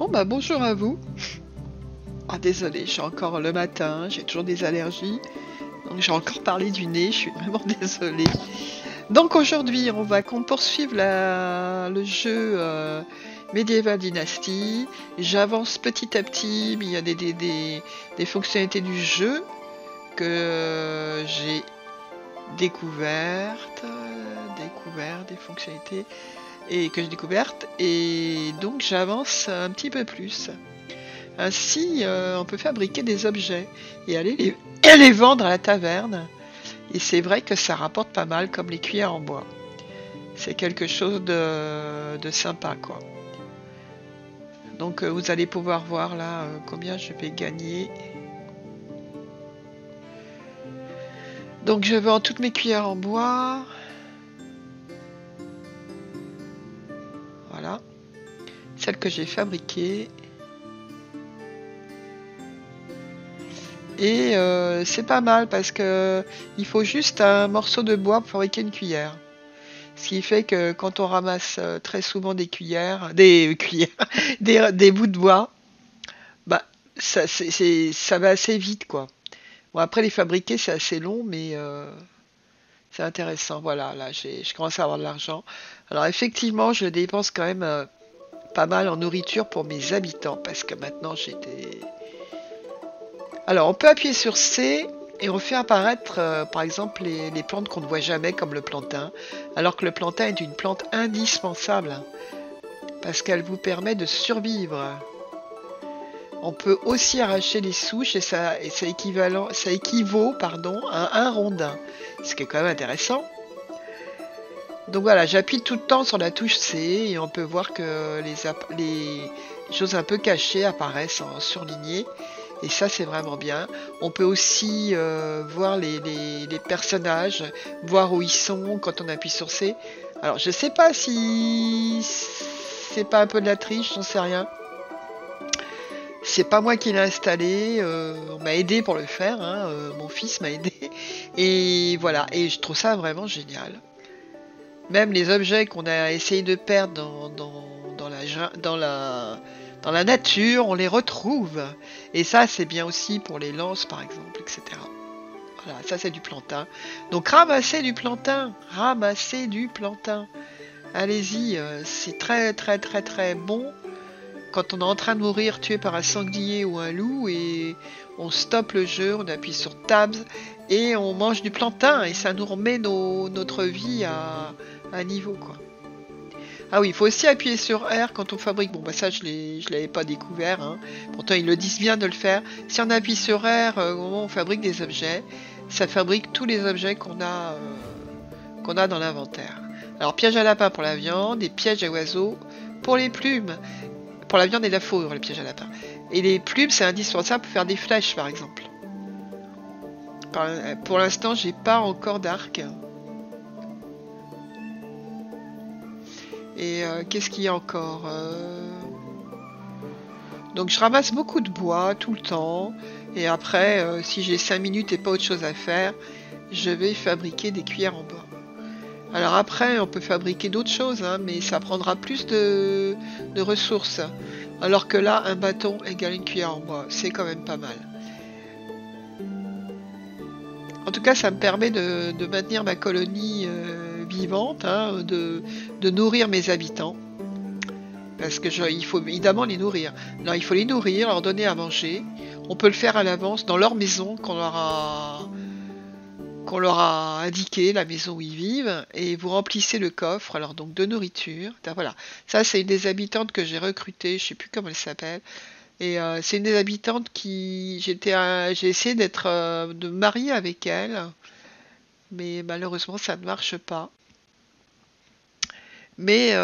Bon bah bonjour à vous. Ah désolé, je suis encore le matin, j'ai toujours des allergies, donc j'ai encore parlé du nez, je suis vraiment désolée. Donc aujourd'hui, qu'on poursuive le jeu Medieval Dynasty. J'avance petit à petit, mais il y a des fonctionnalités du jeu que j'ai découvert des fonctionnalités et que j'ai découvertes, et donc j'avance un petit peu plus. Ainsi, on peut fabriquer des objets et aller les vendre à la taverne. Et c'est vrai que ça rapporte pas mal, comme les cuillères en bois. C'est quelque chose de sympa, quoi. Donc vous allez pouvoir voir là combien je vais gagner. Donc je vends toutes mes cuillères en bois. Voilà. Celles que j'ai fabriquées. Et c'est pas mal parce que il faut juste un morceau de bois pour fabriquer une cuillère. Ce qui fait que quand on ramasse très souvent des cuillères, des bouts de bois, bah ça va assez vite, quoi. Bon, après les fabriquer c'est assez long, mais c'est intéressant. Voilà, là je commence à avoir de l'argent. Alors effectivement, je dépense quand même pas mal en nourriture pour mes habitants parce que maintenant j'étais. Alors on peut appuyer sur C et on fait apparaître par exemple les plantes qu'on ne voit jamais comme le plantain, alors que le plantain est une plante indispensable parce qu'elle vous permet de survivre. On peut aussi arracher les souches et ça équivaut à un rondin, ce qui est quand même intéressant. Donc voilà, j'appuie tout le temps sur la touche C et on peut voir que les choses un peu cachées apparaissent en surligné. Et ça, c'est vraiment bien. On peut aussi voir les personnages, voir où ils sont quand on appuie sur C. Alors, je sais pas si c'est pas un peu de la triche, j'en sais rien. C'est pas moi qui l'ai installé, on m'a aidé pour le faire, hein, mon fils m'a aidé. Et voilà, et je trouve ça vraiment génial. Même les objets qu'on a essayé de perdre dans la nature, on les retrouve. Et ça, c'est bien aussi pour les lances, par exemple, etc. Voilà, ça c'est du plantain. Donc ramassez du plantain, ramassez du plantain. Allez-y, c'est très très très très bon quand on est en train de mourir tué par un sanglier ou un loup et on stoppe le jeu, on appuie sur Tabs et on mange du plantain et ça nous remet notre vie à niveau, quoi. Ah oui, il faut aussi appuyer sur R quand on fabrique. Bon bah ça je l'avais pas découvert, hein. Pourtant ils le disent bien de le faire. Si on appuie sur R au moment où on fabrique des objets, ça fabrique tous les objets qu'on a dans l'inventaire. Alors piège à lapin pour la viande et piège à oiseaux pour les plumes. Pour la viande et la fourrure, les pièges à lapin. Et les plumes, c'est indispensable pour faire des flèches, par exemple. Pour l'instant, j'ai pas encore d'arc. Et qu'est-ce qu'il y a encore Donc je ramasse beaucoup de bois tout le temps. Et après, si j'ai 5 minutes et pas autre chose à faire, je vais fabriquer des cuillères en bois. Alors après, on peut fabriquer d'autres choses, hein, mais ça prendra plus de ressources. Alors que là, un bâton égale une cuillère en bois. C'est quand même pas mal. En tout cas, ça me permet de maintenir ma colonie vivante, hein, de nourrir mes habitants. Parce que il faut évidemment les nourrir. Alors, il faut les nourrir, leur donner à manger. On peut le faire à l'avance dans leur maison qu'on leur a indiqué, la maison où ils vivent, et vous remplissez le coffre, alors donc de nourriture. Voilà, ça c'est une des habitantes que j'ai recrutée, je sais plus comment elle s'appelle, et c'est une des habitantes qui j'ai essayé de me marier avec elle, mais malheureusement ça ne marche pas. Mais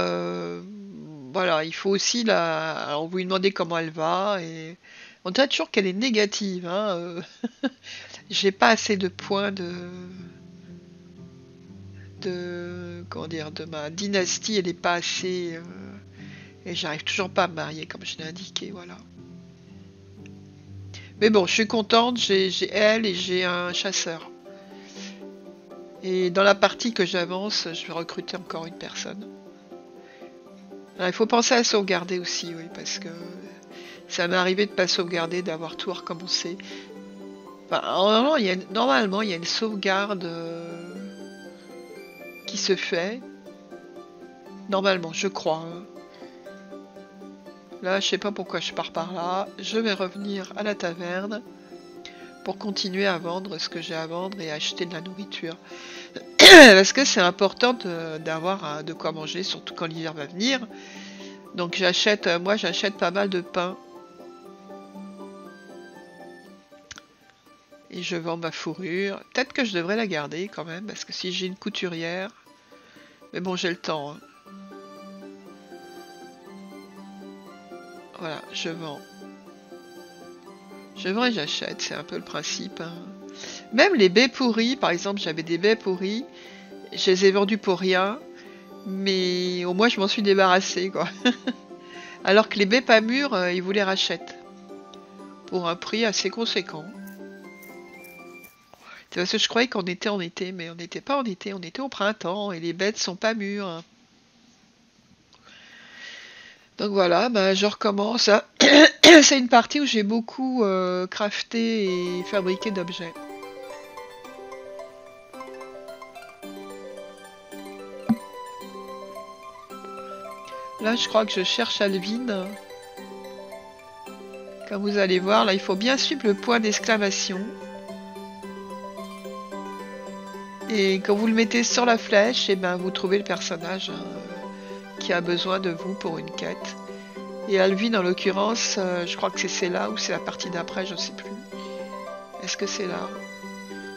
voilà, il faut aussi alors vous lui demandez comment elle va, et on dirait toujours qu'elle est négative, hein. J'ai pas assez de points comment dire, de ma dynastie, elle est pas assez et j'arrive toujours pas à me marier comme je l'ai indiqué, voilà. Mais bon, je suis contente, j'ai elle et j'ai un chasseur. Et dans la partie que j'avance, je vais recruter encore une personne. Alors, il faut penser à sauvegarder aussi, oui, parce que ça m'est arrivé de pas sauvegarder, d'avoir tout recommencé. Enfin, normalement, il y a une sauvegarde qui se fait. Normalement, je crois. Hein. Là, je sais pas pourquoi je pars par là. Je vais revenir à la taverne pour continuer à vendre ce que j'ai à vendre et acheter de la nourriture. Parce que c'est important d'avoir de quoi manger, surtout quand l'hiver va venir. Donc moi j'achète pas mal de pain. Et je vends ma fourrure. Peut-être que je devrais la garder quand même, parce que si j'ai une couturière... Mais bon, j'ai le temps. Hein. Voilà, je vends. Je vends et j'achète, c'est un peu le principe. Hein. Même les baies pourries, par exemple, j'avais des baies pourries. Je les ai vendues pour rien. Mais au moins, je m'en suis débarrassée, quoi. Alors que les baies pas mûres, ils vous les rachètent. Pour un prix assez conséquent. C'est parce que je croyais qu'on était en été, mais on n'était pas en été, on était au printemps et les bêtes sont pas mûres. Donc voilà, bah, je recommence. C'est une partie où j'ai beaucoup crafté et fabriqué d'objets. Là, je crois que je cherche Alvin. Comme vous allez voir, là, il faut bien suivre le point d'exclamation. Et quand vous le mettez sur la flèche, et ben, vous trouvez le personnage qui a besoin de vous pour une quête. Et Alvin, en l'occurrence, je crois que c'est là ou c'est la partie d'après, je ne sais plus. Est-ce que c'est là?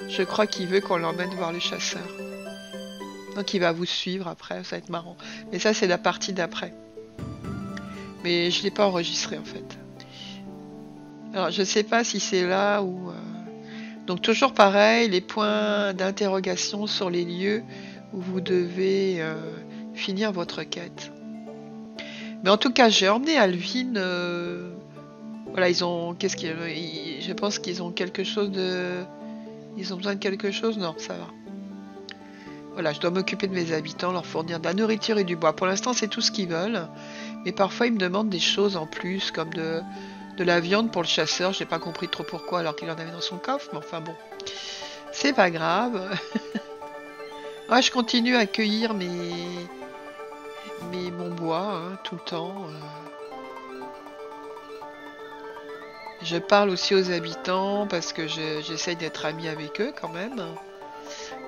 Je crois qu'il veut qu'on l'emmène voir les chasseurs. Donc il va vous suivre après, ça va être marrant. Mais ça, c'est la partie d'après. Mais je ne l'ai pas enregistré en fait. Alors, je ne sais pas si c'est là ou... Donc toujours pareil, les points d'interrogation sur les lieux où vous devez finir votre quête. Mais en tout cas, j'ai emmené Alvin. Voilà, ils ont... Qu'est-ce qu'ils... Je pense qu'ils ont quelque chose de... Ils ont besoin de quelque chose? Non, ça va. Voilà, je dois m'occuper de mes habitants, leur fournir de la nourriture et du bois. Pour l'instant, c'est tout ce qu'ils veulent. Mais parfois, ils me demandent des choses en plus, comme de la viande pour le chasseur. J'ai pas compris trop pourquoi, alors qu'il en avait dans son coffre. Mais enfin bon, c'est pas grave. Ouais, je continue à cueillir mon bois hein, tout le temps. Je parle aussi aux habitants parce que j'essaye d'être ami avec eux quand même.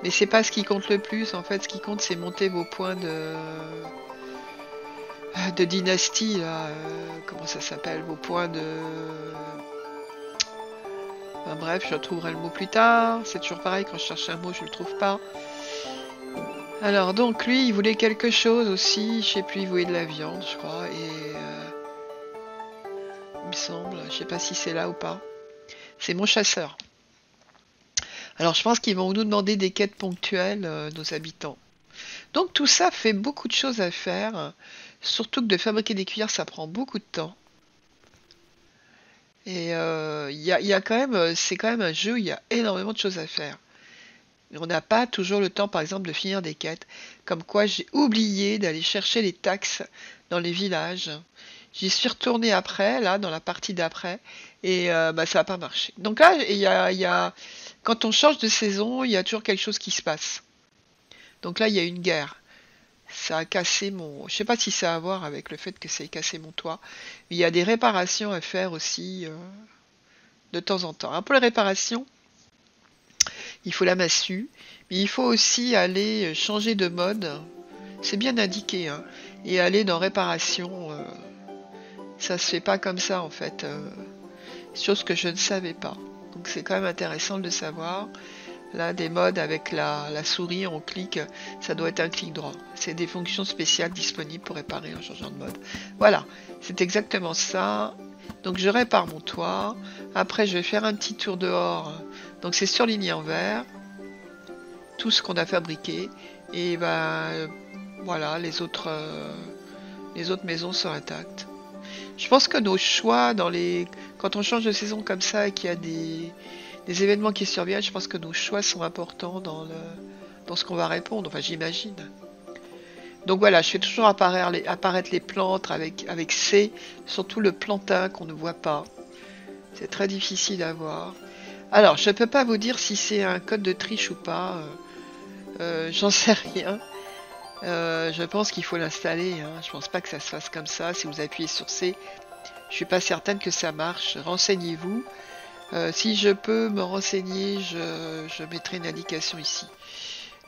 Mais c'est pas ce qui compte le plus. En fait, ce qui compte, c'est monter vos points de dynastie. Là. Comment ça s'appelle? Vos points de... Enfin, bref, je retrouverai le mot plus tard. C'est toujours pareil, quand je cherche un mot, je le trouve pas. Alors, donc, lui, il voulait quelque chose aussi. Je sais plus, il voulait de la viande, je crois. Et... il me semble. Je sais pas si c'est là ou pas. C'est mon chasseur. Alors, je pense qu'ils vont nous demander des quêtes ponctuelles, nos habitants. Donc, tout ça fait beaucoup de choses à faire. Surtout que de fabriquer des cuillères, ça prend beaucoup de temps. Et y a quand même, c'est quand même un jeu où il y a énormément de choses à faire. Mais on n'a pas toujours le temps, par exemple, de finir des quêtes. Comme quoi, j'ai oublié d'aller chercher les taxes dans les villages. J'y suis retournée après, là, dans la partie d'après, et bah, ça n'a pas marché. Donc là, quand on change de saison, il y a toujours quelque chose qui se passe. Donc là, il y a une guerre. Ça a cassé mon... Je sais pas si ça a à voir avec le fait que ça ait cassé mon toit. Mais il y a des réparations à faire aussi de temps en temps. Pour les réparations, il faut la massue. Mais il faut aussi aller changer de mode. C'est bien indiqué. Hein, et aller dans réparation. Ça se fait pas comme ça en fait. Chose que je ne savais pas. Donc c'est quand même intéressant de le savoir. Là, des modes avec la souris, on clique, ça doit être un clic droit. C'est des fonctions spéciales disponibles pour réparer en changeant de mode. Voilà, c'est exactement ça. Donc je répare mon toit. Après, je vais faire un petit tour dehors. Donc c'est surligné en vert. Tout ce qu'on a fabriqué. Et ben voilà, les autres maisons sont intactes. Je pense que nos choix quand on change de saison comme ça et qu'il y a des événements qui surviennent, je pense que nos choix sont importants dans ce qu'on va répondre. Enfin, j'imagine. Donc voilà, je fais toujours apparaître les plantes avec C, surtout le plantain qu'on ne voit pas. C'est très difficile à voir. Alors, je ne peux pas vous dire si c'est un code de triche ou pas. J'en sais rien. Je pense qu'il faut l'installer, hein. Je pense pas que ça se fasse comme ça. Si vous appuyez sur C, je suis pas certaine que ça marche. Renseignez-vous. Si je peux me renseigner, je mettrai une indication ici.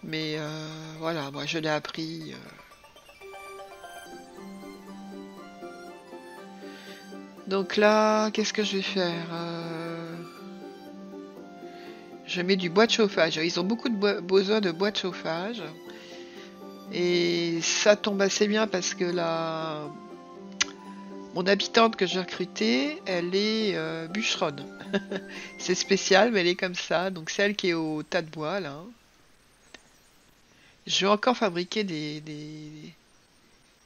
Mais voilà, moi je l'ai appris. Donc là, qu'est-ce que je vais faire? Je mets du bois de chauffage. Ils ont beaucoup de besoin de bois de chauffage. Et ça tombe assez bien parce que mon habitante que j'ai recrutée, elle est bûcheronne. C'est spécial, mais elle est comme ça. Donc c'est elle qui est au tas de bois là. Je vais encore fabriquer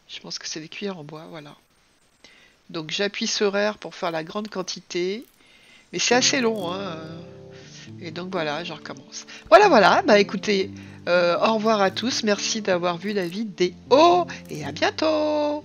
Je pense que c'est des cuillères en bois, voilà. Donc j'appuie sur R pour faire la grande quantité. Mais c'est assez long, hein. Et donc voilà, je recommence. Voilà, voilà. Bah écoutez, au revoir à tous. Merci d'avoir vu la vidéo. Et à bientôt.